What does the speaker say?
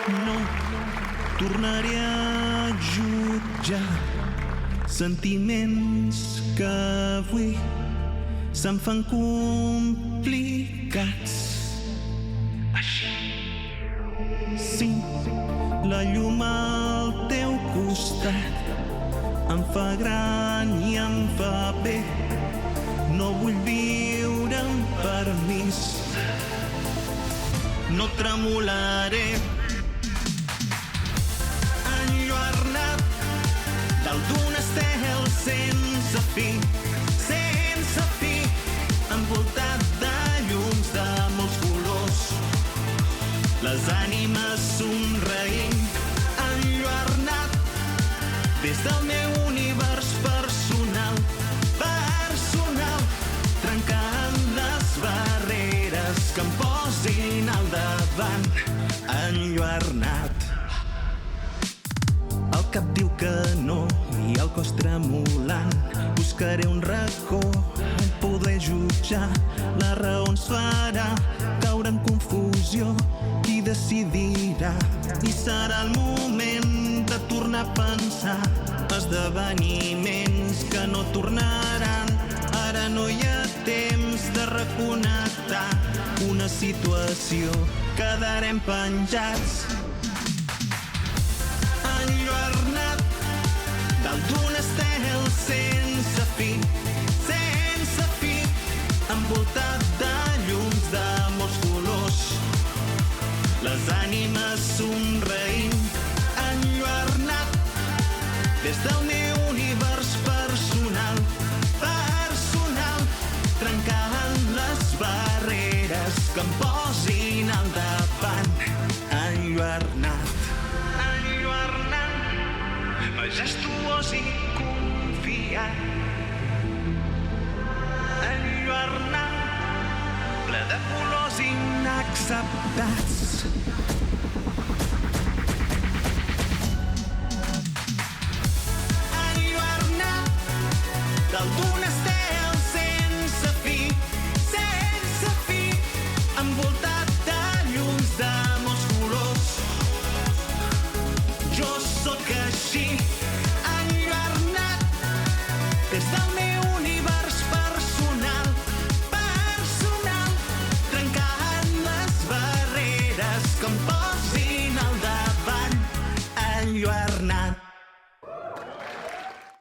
no tornaré a jutjar sentiments que avui se'm fan complicats. Així. Sí, la llum al teu costat em fa gran i em fa bé. No vull viure amb permís. No tremolaré enlluernat dalt d'un estel sense fi, envoltat de llums de molts colors, les ànimes somreint, enlluernat des del meu univers personal, trencant les barreres que em posin al davant, enlluernat. El cap diu que no i el cos tremolant, buscaré un racó on poder jutjar. La raó ens farà caure en confusió. Qui decidirà? I serà el moment de tornar a pensar esdeveniments que no tornaran. Ara no hi ha temps de reconnectar una situació. Quedarem penjats enlluernat dalt d'un estel sense fi, envoltat de llums de molts colors, les ànimes somreint, enlluernat des del meu univers personal, trencant les barreres que em posin al davant, enlluernat, majestuós i confiat, enlluernat, ple de colors inacceptats.